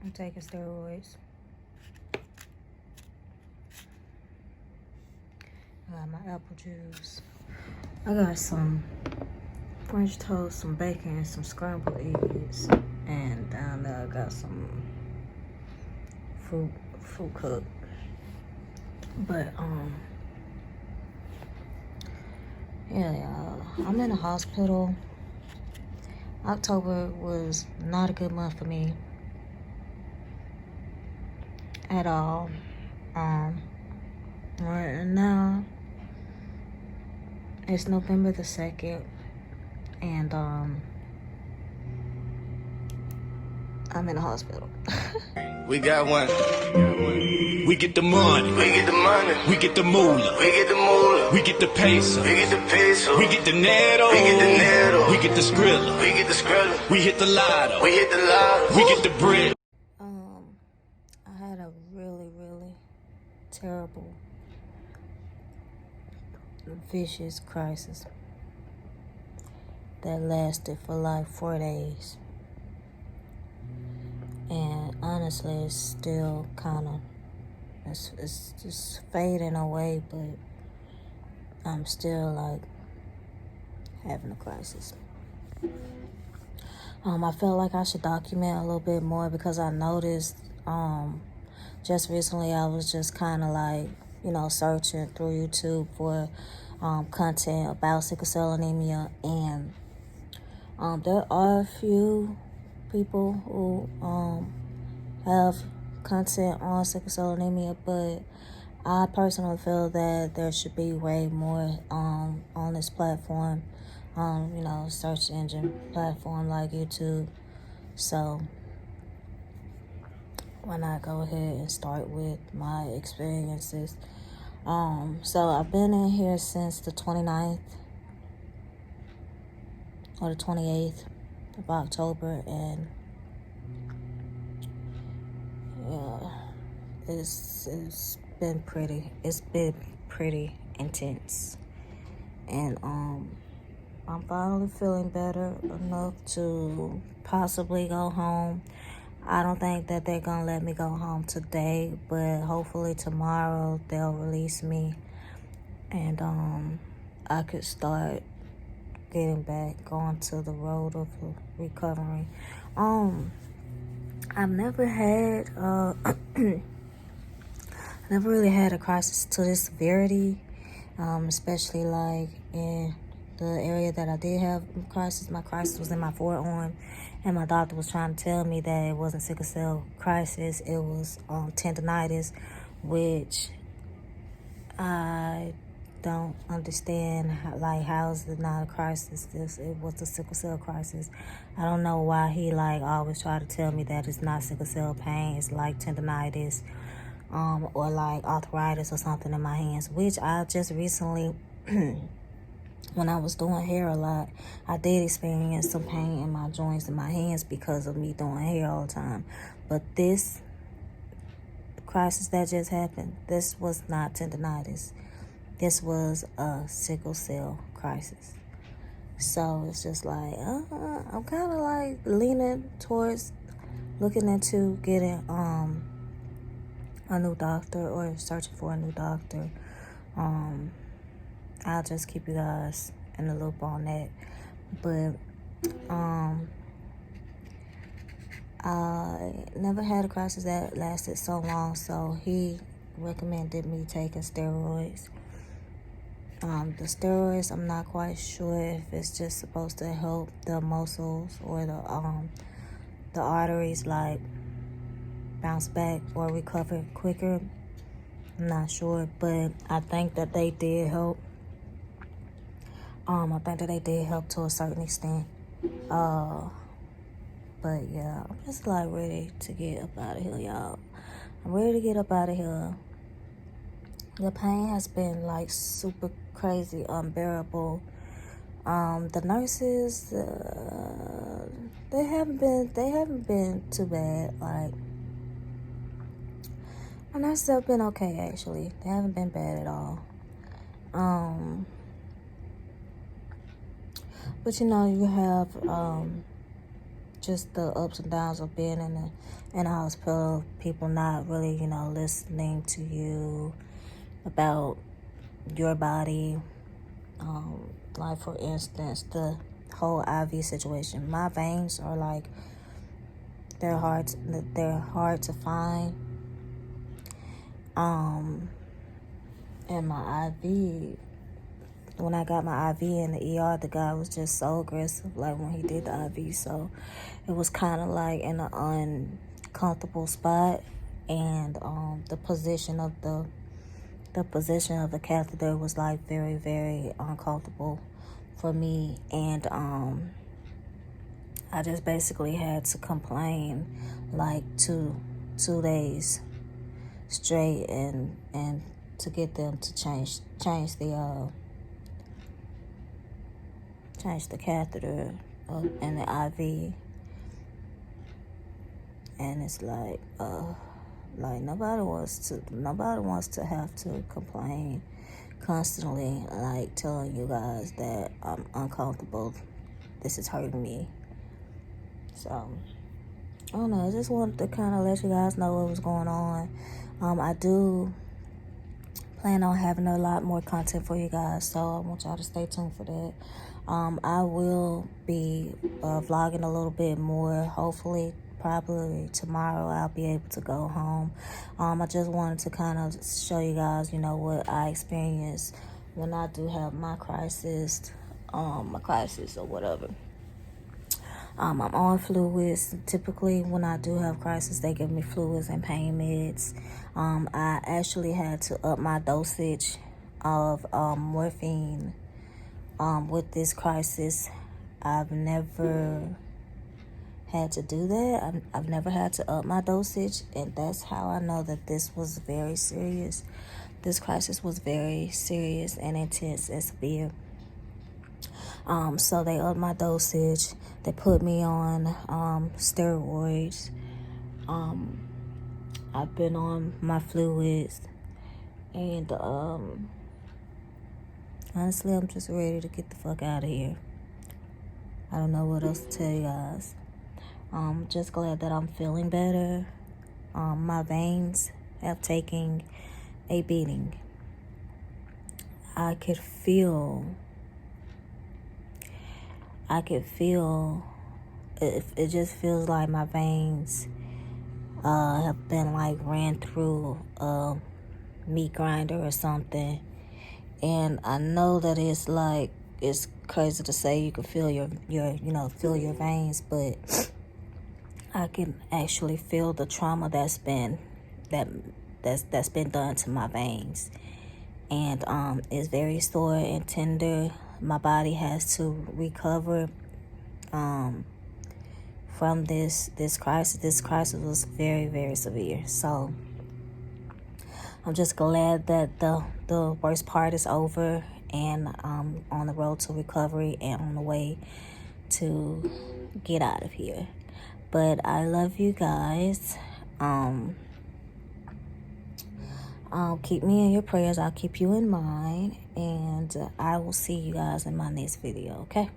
I'm taking steroids. I got my apple juice. I got some French toast, some bacon, and some scrambled eggs. And down there I got some fruit cooked. But yeah, y'all, I'm in the hospital. October was not a good month for me at all. Right now it's November the 2nd, and I'm in the hospital. We got one. We get the money. We get the money. We get the moolah. We get the moolah. We get the peso. We get the peso. We get the netto. We get the netto. We get the skrilla. We get the skrilla. We hit the lotto. We hit the lotto. We get the bread. I had a really terrible, vicious crisis that lasted for like 4 days. And honestly, it's still kind of, it's just fading away, but I'm still like having a crisis. I felt like I should document a little bit more because I noticed just recently I was just kind of like, searching through YouTube for content about sickle cell anemia, and there are a few people who have content on sickle cell anemia, but I personally feel that there should be way more on this platform, search engine platform like YouTube. So why not go ahead and start with my experiences? So I've been in here since the 29th or the 28th of October, and yeah, it's been pretty intense. And I'm finally feeling better enough to possibly go home. I don't think that they're gonna let me go home today, but hopefully tomorrow they'll release me, and I could start getting back onto the road of recovery. I've never had never really had a crisis to this severity, especially like in the area that I did have crisis. My crisis was in my forearm, and my doctor was trying to tell me that it wasn't sickle cell crisis, it was tendonitis, which I don't understand. How is it not a crisis? It was a sickle cell crisis. I don't know why he always try to tell me that it's not sickle cell pain, it's like tendonitis, or like arthritis or something in my hands, which I just recently when I was doing hair a lot, I did experience some pain in my joints in my hands because of me doing hair all the time. But this crisis that just happened, this was not tendonitis. This was a sickle cell crisis. So it's just like, I'm kind of like leaning towards looking into getting a new doctor or searching for a new doctor. I'll just keep you guys in the loop on that. But I never had a crisis that lasted so long, so he recommended me taking steroids. The steroids, I'm not quite sure if it's just supposed to help the muscles or the arteries bounce back or recover quicker. I'm not sure, but I think that they did help. I think that they did help to a certain extent. But yeah, I'm just ready to get up out of here, y'all. I'm ready to get up out of here. The pain has been super crazy, unbearable. The nurses, they haven't been too bad. My nurses have been okay, actually. They haven't been bad at all. But you have just the ups and downs of being in a hospital, people not really, you know, listening to you about your body. Like for instance, the whole IV situation. My veins are like, they're hard to find. And my IV, when I got my IV in the ER, the guy was just so aggressive, like when he did the IV. So it was kind of like in an uncomfortable spot, and the position of the catheter was like very, very uncomfortable for me, and I just basically had to complain like two days straight, and to get them to change the catheter and the IV. And it's like nobody wants to have to complain constantly, like telling you guys that I'm uncomfortable, this is hurting me. So I don't know, I just wanted to kind of let you guys know what was going on. I do plan on having a lot more content for you guys, so I want y'all to stay tuned for that. I will be vlogging a little bit more. Hopefully, probably tomorrow, I'll be able to go home. I just wanted to kind of show you guys, you know, what I experience when I do have my crisis or whatever. I'm on fluids. Typically, when I do have crisis, they give me fluids and pain meds. I actually had to up my dosage of morphine with this crisis. I've never had to do that. I've never had to up my dosage, and that's how I know that this was very serious. This crisis was very serious and intense and severe. So they upped my dosage. They put me on steroids. I've been on my fluids, and honestly, I'm just ready to get the fuck out of here. I don't know what else to tell you guys. Just glad that I'm feeling better. My veins have taken a beating. I could feel it just feels like my veins have been like ran through a meat grinder or something. And I know that it's like, it's crazy to say you can feel your veins, but I can actually feel the trauma that's been done to my veins. And it's very sore and tender. My body has to recover from this crisis. This crisis was very, very severe. So I'm just glad that the worst part is over, and I'm on the road to recovery and on the way to get out of here. But I love you guys. Keep me in your prayers. I'll keep you in mind, and I will see you guys in my next video, okay?